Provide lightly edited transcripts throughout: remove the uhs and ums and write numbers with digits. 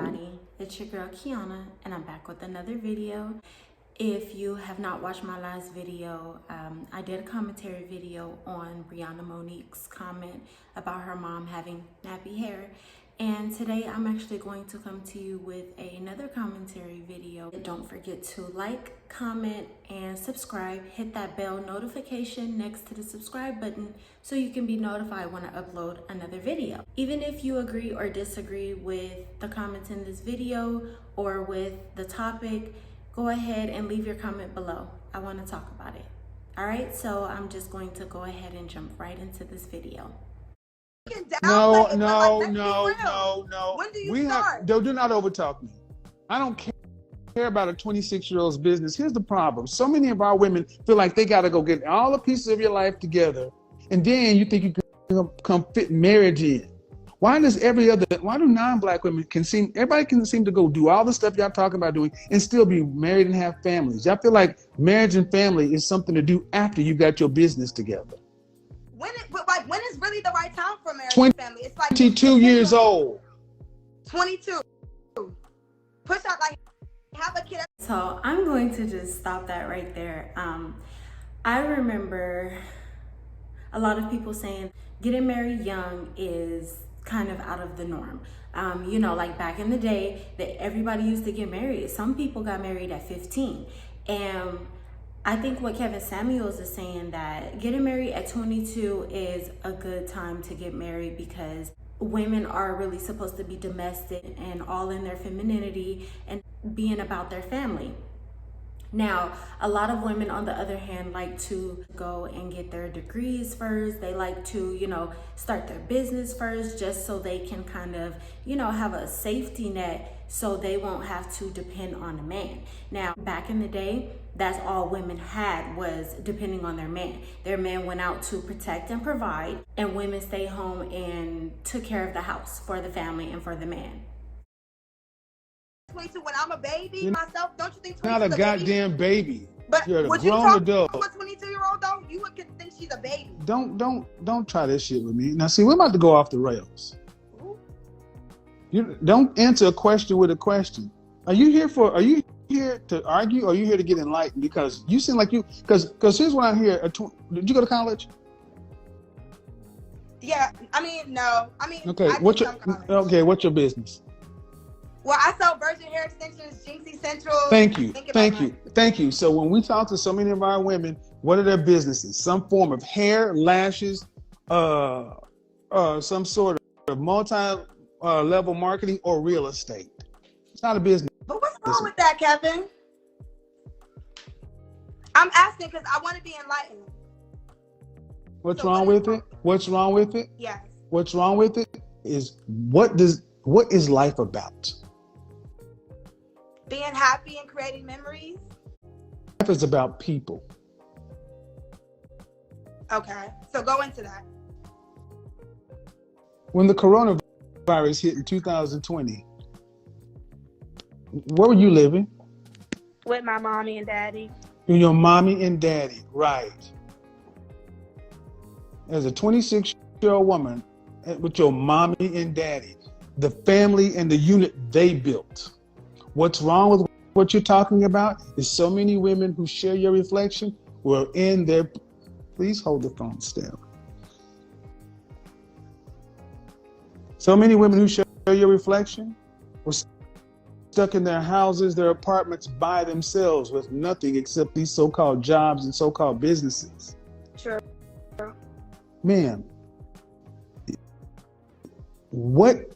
everybody, it's your girl Kiana and I'm back with another video. If you have not watched my last video, I did a commentary video on Brianna Monique's comment about her mom having nappy hair, and today I'm actually going to come to you with another commentary video. Don't forget to like, comment, and subscribe. Hit that bell notification next to the subscribe button so you can be notified when I upload another video. Even if you agree or disagree with the comments in this video or with the topic, go ahead and leave your comment below. I want to talk about it. All right, so I'm just going to go ahead and jump right into this video. No. When do you start? Do not overtalk me. I don't care about a 26-year-old's business. Here's the problem. So many of our women feel like they got to go get all the pieces of your life together, and then you think you can come fit marriage in. Why do non-black women everybody can seem to go do all the stuff y'all talking about doing and still be married and have families? Y'all feel like marriage and family is something to do after you got your business together. When is really the right time for marriage and family? It's like 22 years old. 22. Push out, like, have a kid. So I'm going to just stop that right there. I remember a lot of people saying getting married young is kind of out of the norm. You know, like back in the day that everybody used to get married. Some people got married at 15. And I think what Kevin Samuels is saying, that getting married at 22 is a good time to get married because women are really supposed to be domestic and all in their femininity and being about their family. Now, a lot of women, on the other hand, like to go and get their degrees first. They like to, start their business first just so they can kind of, have a safety net so they won't have to depend on a man. Now, back in the day, that's all women had, was depending on their man. Their man went out to protect and provide, and women stayed home and took care of the house for the family and for the man. 22 when I'm a baby myself, don't you think 22 Not a goddamn baby. But you're a would grown you talk adult. to a 22-year-old though? You would think she's a baby. Don't try this shit with me. Now see, we're about to go off the rails. Ooh. You don't answer a question with a question. Are you here to argue, or are you here to get enlightened? Because you seem like because here's what I hear. Did you go to college? Yeah, no. Okay, what's your business? Well, I sell virgin hair extensions, Jinxie Central. Thank you. So when we talk to so many of our women, what are their businesses? Some form of hair, lashes, some sort of multi-level marketing or real estate. It's not a business. But what's wrong with that, Kevin? I'm asking because I want to be enlightened. What's wrong with it? What's wrong with it? Yes. What's wrong with it is what is life about? Being happy and creating memories. Life is about people. Okay, so go into that. When the coronavirus hit in 2020, where were you living? With my mommy and daddy. With your mommy and daddy, right. As a 26-year-old woman with your mommy and daddy, the family and the unit they built. What's wrong with what you're talking about is so many women who share your reflection were in their... Please hold the phone still. So many women who share your reflection were stuck in their houses, their apartments by themselves with nothing except these so-called jobs and so-called businesses. Sure. Ma'am, what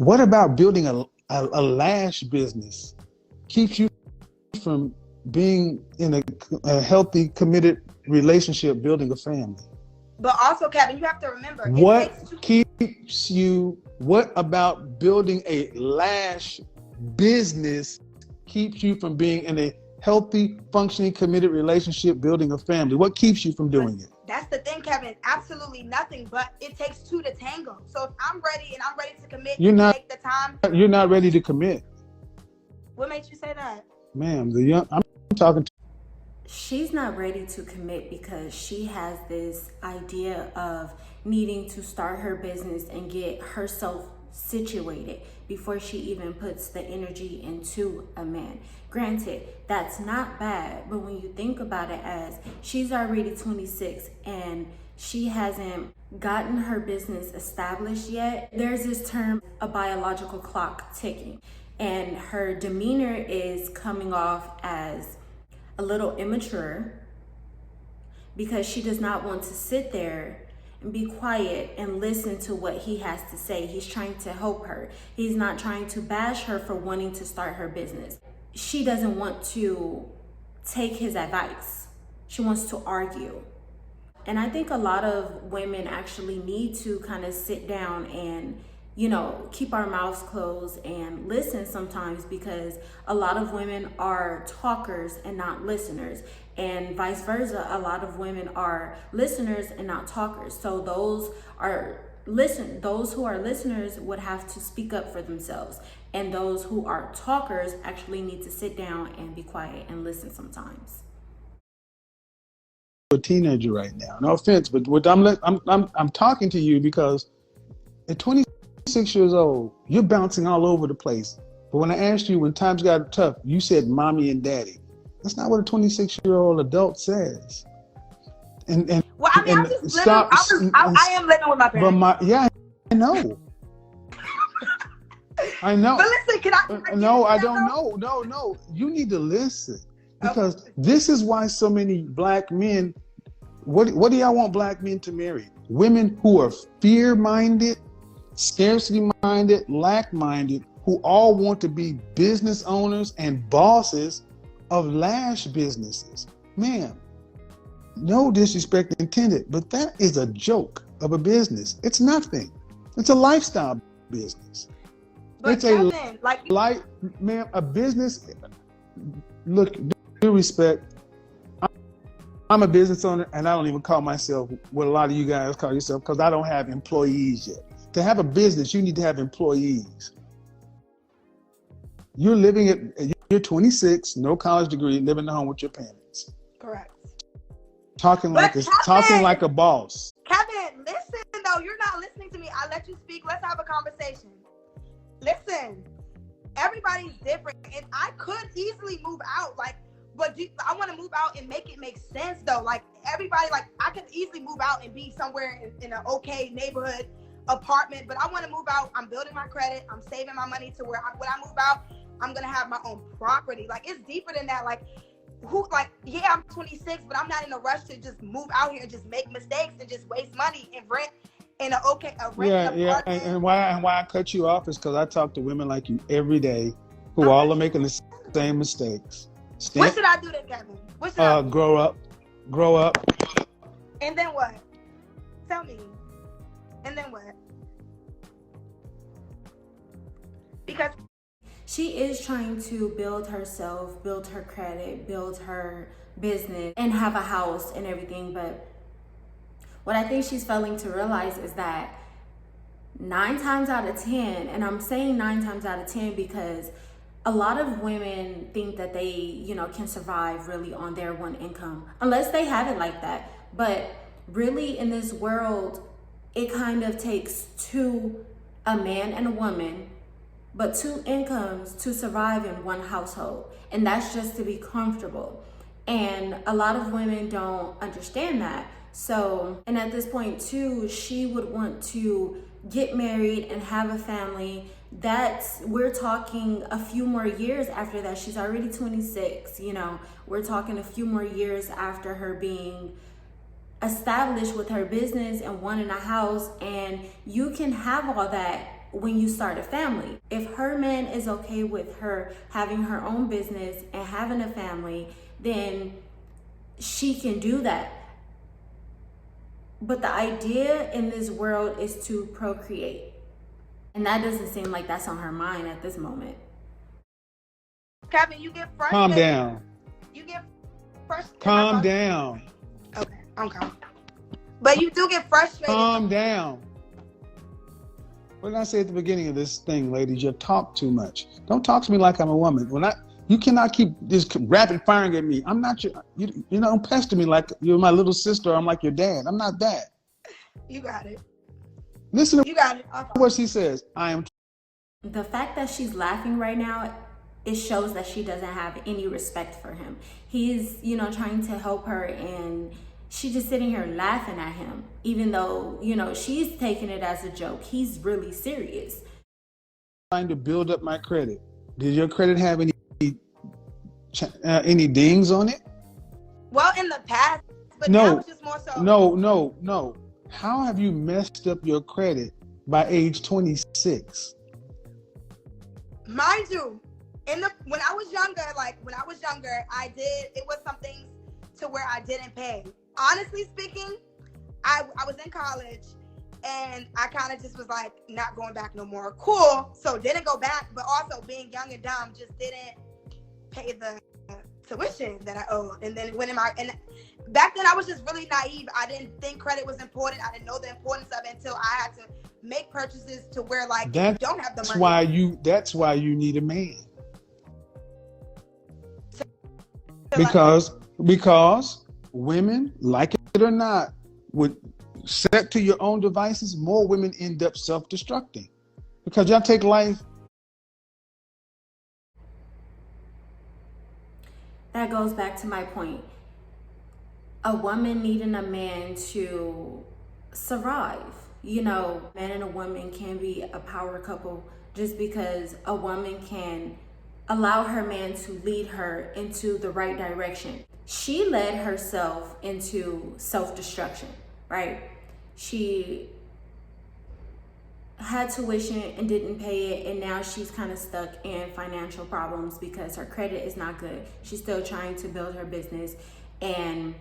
about building a lash business keeps you from being in a healthy, committed relationship, building a family? But also, Kevin, you have to remember. What about building a lash business keeps you from being in a healthy, functioning, committed relationship, building a family? What keeps you from doing it? That's the thing, Kevin. Absolutely nothing, but it takes two to tango. So if I'm ready and I'm ready to commit, take the time. You're not ready to commit. What made you say that? Ma'am, I'm talking to... She's not ready to commit because she has this idea of needing to start her business and get herself situated before she even puts the energy into a man. Granted, that's not bad, but when you think about it, as she's already 26 and she hasn't gotten her business established yet, there's this term, a biological clock ticking, and her demeanor is coming off as a little immature because she does not want to sit there and be quiet and listen to what he has to say. He's trying to help her. He's not trying to bash her for wanting to start her business. She doesn't want to take his advice. She wants to argue. And I think a lot of women actually need to kind of sit down and, you know, keep our mouths closed and listen sometimes, because a lot of women are talkers and not listeners, and vice versa. A lot of women are listeners and not talkers. So those who are listeners would have to speak up for themselves, and those who are talkers actually need to sit down and be quiet and listen sometimes. A teenager right now. No offense, but what I'm talking to you because at 26 years old, you're bouncing all over the place. But when I asked you when times got tough, you said mommy and daddy. That's not what a 26-year-old adult says. And well, I mean, I'm just living. I am living with my parents. But I know. I know. But listen, can I no, I don't know. No. You need to listen, because this is why so many black men. What do y'all want black men to marry? Women who are fear-minded, scarcity-minded, lack-minded, who all want to be business owners and bosses of lash businesses. Ma'am, no disrespect intended, but that is a joke of a business. It's nothing. It's a lifestyle business. But it's Kevin, ma'am, a business. Look, due respect, I'm a business owner, and I don't even call myself what a lot of you guys call yourself, because I don't have employees yet. To have a business, you need to have employees. You're you're 26, no college degree, living at home with your parents. Correct. Talking like a boss. Kevin, listen though, you're not listening to me. I let you speak. Let's have a conversation. Listen, everybody's different, and I could easily move out, but I want to move out and make it make sense though. Like everybody, I could easily move out and be somewhere in an okay neighborhood apartment, but I want to move out. I'm building my credit. I'm saving my money to where when I move out, I'm gonna have my own property. It's deeper than that. I'm 26, but I'm not in a rush to just move out here and just make mistakes and just waste money and rent in an apartment. And why I cut you off is because I talk to women like you every day who all are making the same mistakes. What should I do then, Kevin? What should I do? Grow up. And then what? Tell me. And then what? Because she is trying to build herself, build her credit, build her business, and have a house and everything. But what I think she's failing to realize is that 9 times out of 10, and I'm saying 9 times out of 10 because a lot of women think that they, can survive really on their one income, unless they have it like that. But really in this world, it kind of takes a man and a woman, but 2 incomes to survive in one household. And that's just to be comfortable. And a lot of women don't understand that. So, and at this point too, she would want to get married and have a family. We're talking a few more years after that. She's already 26, we're talking a few more years after her being established with her business and wanting a house. And you can have all that when you start a family. If her man is okay with her having her own business and having a family, then she can do that. But the idea in this world is to procreate. And that doesn't seem like that's on her mind at this moment. Kevin, you get frustrated. Calm down. You get frustrated. Calm down. Okay, I'm calm. But you do get frustrated. Calm down. What did I say at the beginning of this thing, ladies? You talk too much. Don't talk to me like I'm a woman. You cannot keep just rapid firing at me. I'm not you don't pester me like you're my little sister or I'm like your dad. I'm not that. You got it. Listen to You got it. what she says. I am. The fact that she's laughing right now, it shows that she doesn't have any respect for him. He's, trying to help her, and she's just sitting here laughing at him, even though, she's taking it as a joke. He's really serious. Trying to build up my credit. Did your credit have any dings on it? Well, in the past, but No. now it's just more so. No. How have you messed up your credit by age 26? Mind you, when I was younger, it was some things to where I didn't pay. Honestly speaking, I was in college and I kind of just was like, not going back no more. Cool. So didn't go back, but also being young and dumb, just didn't pay the tuition that I owed. And then and back then I was just really naive. I didn't think credit was important. I didn't know the importance of it until I had to make purchases to where you don't have the money. That's why you need a man. Because women, like it or not, would set to your own devices, more women end up self-destructing. Because y'all take life. That goes back to my point. A woman needing a man to survive. Man and a woman can be a power couple just because a woman can allow her man to lead her into the right direction. She led herself into self-destruction, right? She had tuition and didn't pay it, and now she's kind of stuck in financial problems because her credit is not good. She's still trying to build her business, and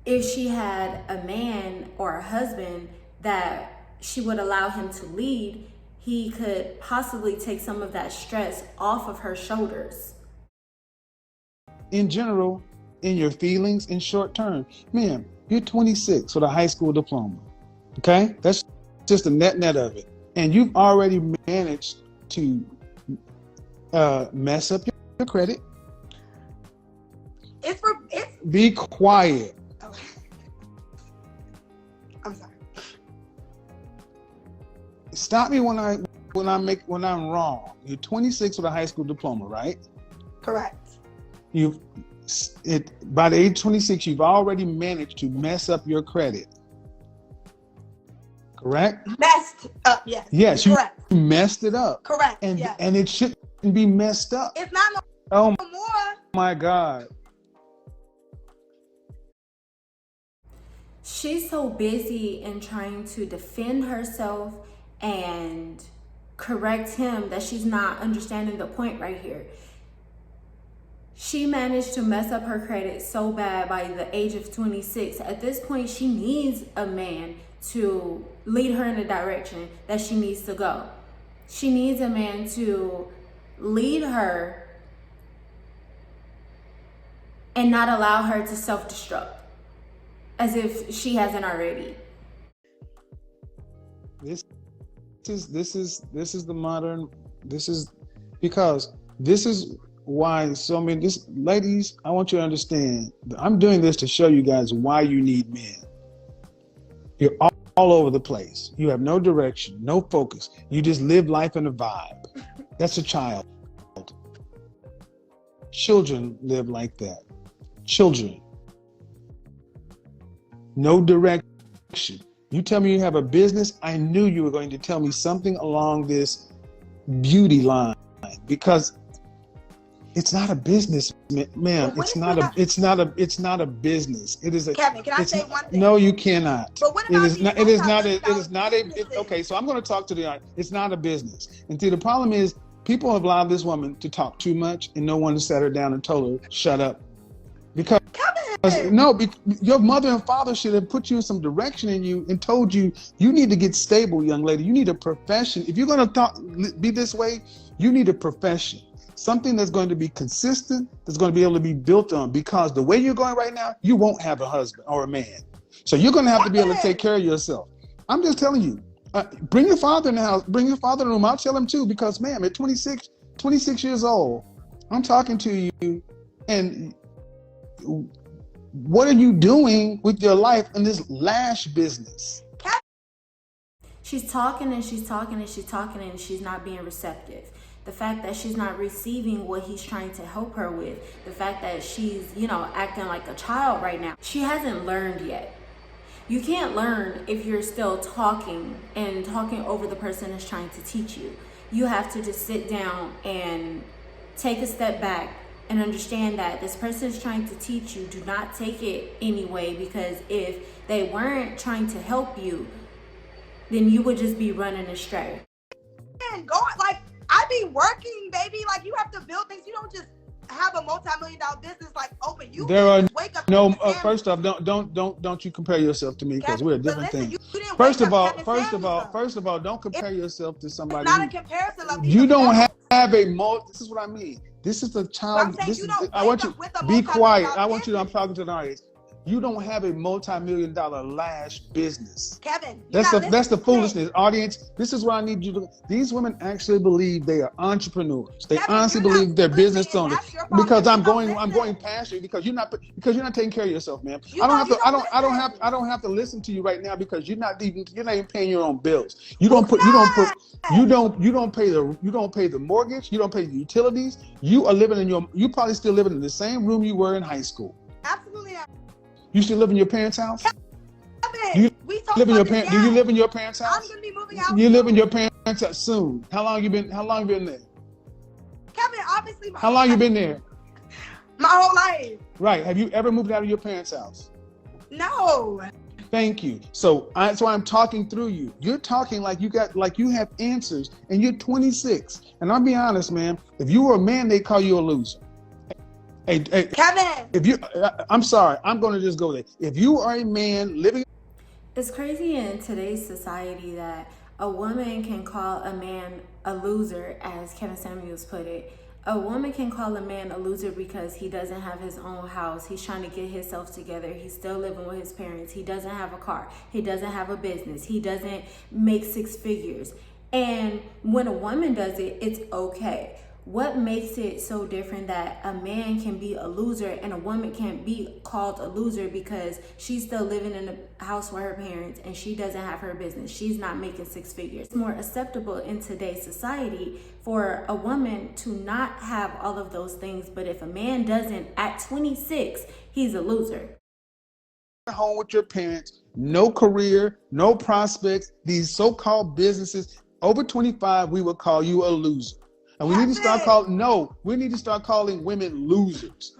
if she had a man or a husband that she would allow him to lead, he could possibly take some of that stress off of her shoulders. In general, in your feelings, in short term, ma'am, you're 26 with a high school diploma. Okay? That's just the net of it. And you've already managed to mess up your credit. Be quiet. Oh. I'm sorry. Stop me when I'm wrong. You're 26 with a high school diploma, right? Correct. By the age 26, you've already managed to mess up your credit. Correct? Messed up, yes. Yes, correct. You messed it up. Correct. And yes. and it shouldn't be messed up. It's not no more. My God. She's so busy in trying to defend herself and correct him that she's not understanding the point right here. She managed to mess up her credit so bad by the age of 26. At this point, she needs a man to lead her in the direction that she needs to go. She needs a man to lead her and not allow her to self-destruct, as if she hasn't already. This is why so many ladies, I want you to understand, I'm doing this to show you guys why you need men. You're all over the place. You have no direction, no focus. You just live life in a vibe. That's a child. Children live like that. Children. No direction. You tell me you have a business, I knew you were going to tell me something along this beauty line, because it's not a business, ma'am. It's not a business. It is a. Kevin, can I say one thing? No, you cannot. But what about okay, so I'm going to talk to the. It's not a business. And see, the problem is people have allowed this woman to talk too much, and no one sat her down and told her shut up, because. Your mother and father should have put you in some direction in you and told you need to get stable, young lady. You need a profession. If you're going to be this way, you need a profession. Something that's going to be consistent, that's going to be able to be built on, because the way you're going right now, you won't have a husband or a man. So you're going to have to be able to take care of yourself. I'm just telling you, bring your father in the house, bring your father in the room. I'll tell him too, because ma'am, at 26 years old, I'm talking to you, and what are you doing with your life in this lash business? She's talking and she's talking and she's talking and she's not being receptive. The fact that she's not receiving what he's trying to help her with. The fact that she's, acting like a child right now. She hasn't learned yet. You can't learn if you're still talking and talking over the person that's trying to teach you. You have to just sit down and take a step back and understand that this person is trying to teach you. Do not take it anyway, because if they weren't trying to help you, then you would just be running astray. And go, like, I be working, baby. Like, you have to build things. You don't just have a multi-million-dollar business like open. You There are wake up. no. First off, don't you compare yourself to me, because we're a different thing. You didn't First wake of up all, having families, first of all, don't compare yourself to somebody. It's not a comparison. Love. You don't have a This is what I mean. This is the But child. I'm saying This you is. don't I wake want you up with a be quiet. multi-million-dollar I want you to. I'm business. talking to the audience. You don't have a multi-million-dollar lash business. Kevin, you're not That's the listening. foolishness. Audience, this is what I need you to. These women actually believe they are entrepreneurs. They Kevin, honestly you're not believe they're business listening, and owners. that's your fault Because I'm you don't going listen. past you because you're not taking care of yourself, man. You I don't don't- have to. you I don't don't listen. I don't have to listen to you right now because you're not even paying your own bills. You don't pay the mortgage. You don't pay the utilities. You are living you probably still living in the same room you were in high school. Absolutely not. You still live in your parents' house? Kevin, You we talked Live in about your this. Do you live in your parents' I'm house? gonna be moving out. You live in your parents' house soon. How long you been there? Kevin, obviously. How long you been there? My whole life. Right. Have you ever moved out of your parents' house? No. Thank you. So that's why I'm talking through you. You're talking like you have answers, and you're 26. And I'll be honest, man. If you were a man, they call you a loser. Hey, Kevin. if you, I'm sorry. I'm going to just go there. If you are a man living, It's crazy in today's society that a woman can call a man a loser, as Kevin Samuels put it. A woman can call a man a loser because he doesn't have his own house. He's trying to get himself together. He's still living with his parents. He doesn't have a car. He doesn't have a business. He doesn't make six figures. And when a woman does it, it's okay. What makes it so different that a man can be a loser and a woman can't be called a loser because she's still living in a house with her parents and she doesn't have her business? She's not making six figures. It's more acceptable in today's society for a woman to not have all of those things, but if a man doesn't at 26, he's a loser. home with your parents, no career, no prospects, these so-called businesses, over 25, we would call you a loser. And we need to start calling women losers.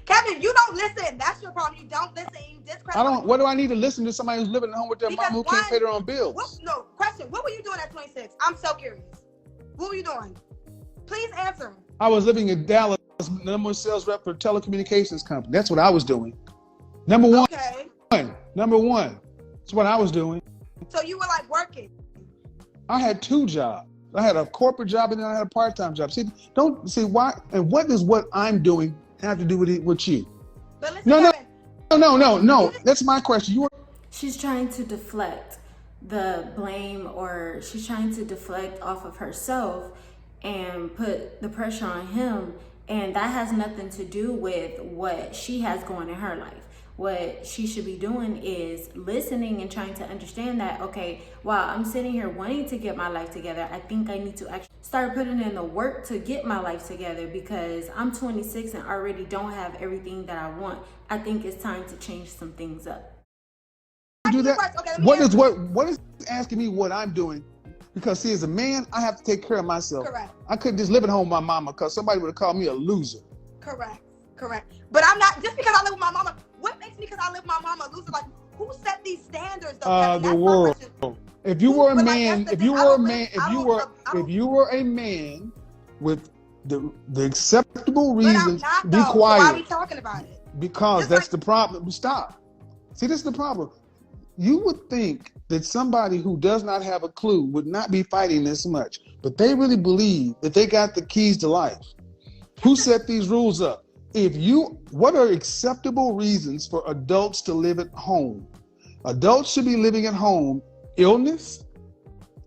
Kevin, you don't listen. That's your problem. You don't listen. You discredit. What do I need to listen to somebody who's living at home with their mom who can't pay their own bills? Question. What were you doing at 26? I'm so curious. What were you doing? Please answer. I was living in Dallas, number one sales rep for a telecommunications company. That's what I was doing. Number one. Okay. Number one. That's what I was doing. So you were like working. I had two jobs. I had a corporate job and then I had a part-time job. Why? And what does what I'm doing have to do with you? But listen, No. That's my question. She's trying to deflect the blame, or she's trying to deflect off of herself and put the pressure on him. And that has nothing to do with what she has going in her life. What she should be doing is listening and trying to understand that, okay, while I'm sitting here wanting to get my life together, I think I need to actually start putting in the work to get my life together, because I'm 26 and already don't have everything that I want. I think it's time to change some things up. Do that? Okay, What is asking me what I'm doing? Because see, as a man, I have to take care of myself. Correct. I couldn't just live at home with my mama because somebody would have called me a loser. Correct. But I'm not, just because I live with my mama, what makes me, because I live with my mama, a loser? Like, who set these standards though? Kevin? The That's my world. question. If you were a But, like, man, that's the if you thing. were I a don't man, live- if I you don't- were I don't- if you were a man with the acceptable But I'm reasons, not, be though. So why quiet. are we talking about it? Because Just that's like- the problem. Stop. See, this is the problem. You would think that somebody who does not have a clue would not be fighting this much, but they really believe that they got the keys to life. Who set these rules up? What are acceptable reasons for adults to live at home? Adults should be living at home. Illness,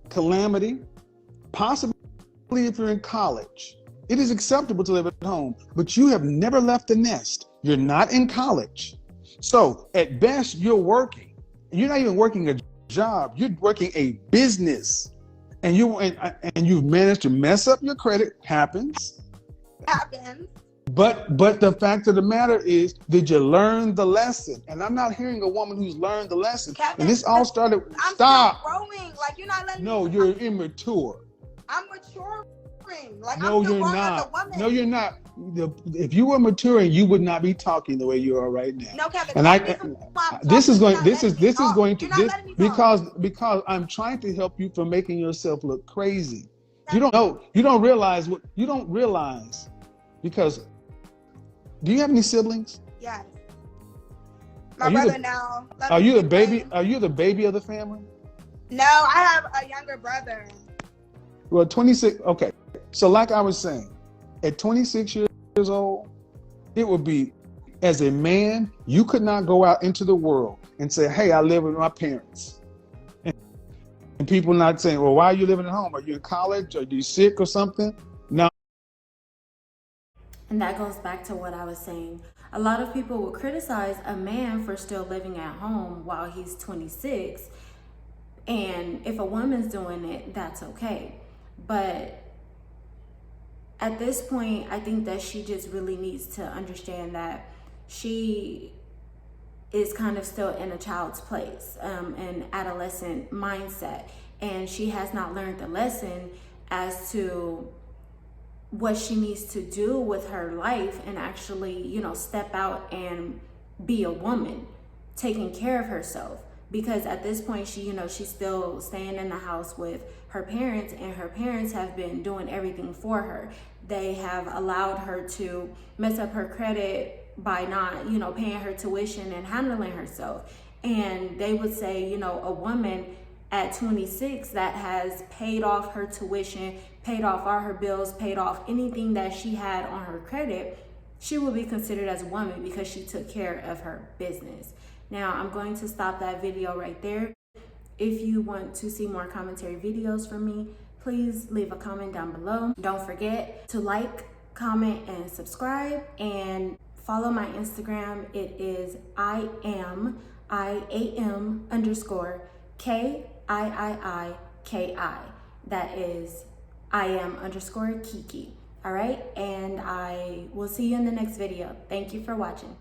calamity, possibly if you're in college. It is acceptable to live at home, but you have never left the nest. You're not in college. So at best, you're working. And you're not even working a job. You're working a business, and you've managed to mess up your credit. Happens. But the fact of the matter is, did you learn the lesson? And I'm not hearing a woman who's learned the lesson. Kevin, and this all started. I'm Stop. still growing. Like, you're not letting No, me. you're immature. I'm maturing. Like, No, I'm still you're growing as a not. woman. No, you're not. If you were maturing, you would not be talking the way you are right now. No, Kevin. And this is going to because I'm trying to help you from making yourself look crazy. You don't realize because do you have any siblings? Yes. My brother now. Are you the baby? Are you the baby of the family? No, I have a younger brother. Well, 26. Okay. So like I was saying, at 26 years old, it would be, as a man, you could not go out into the world and say, hey, I live with my parents. And people not saying, well, why are you living at home? Are you in college? Are you sick or something? No. And that goes back to what I was saying. A lot of people will criticize a man for still living at home while he's 26. And if a woman's doing it, that's okay. But at this point, I think that she just really needs to understand that she is kind of still in a child's place, an adolescent mindset. And she has not learned the lesson as to what she needs to do with her life and actually, step out and be a woman, taking care of herself. Because at this point, she's still staying in the house with her parents, and her parents have been doing everything for her. They have allowed her to mess up her credit by not, paying her tuition and handling herself. And they would say, a woman at 26 that has paid off her tuition, paid off all her bills, paid off anything that she had on her credit, she will be considered as a woman because she took care of her business. Now, I'm going to stop that video right there. If you want to see more commentary videos from me, please leave a comment down below. Don't forget to like, comment, and subscribe, and follow my Instagram. It is IAM_KIIKI. That is IAM_Kiki. All right, and I will see you in the next video. Thank you for watching.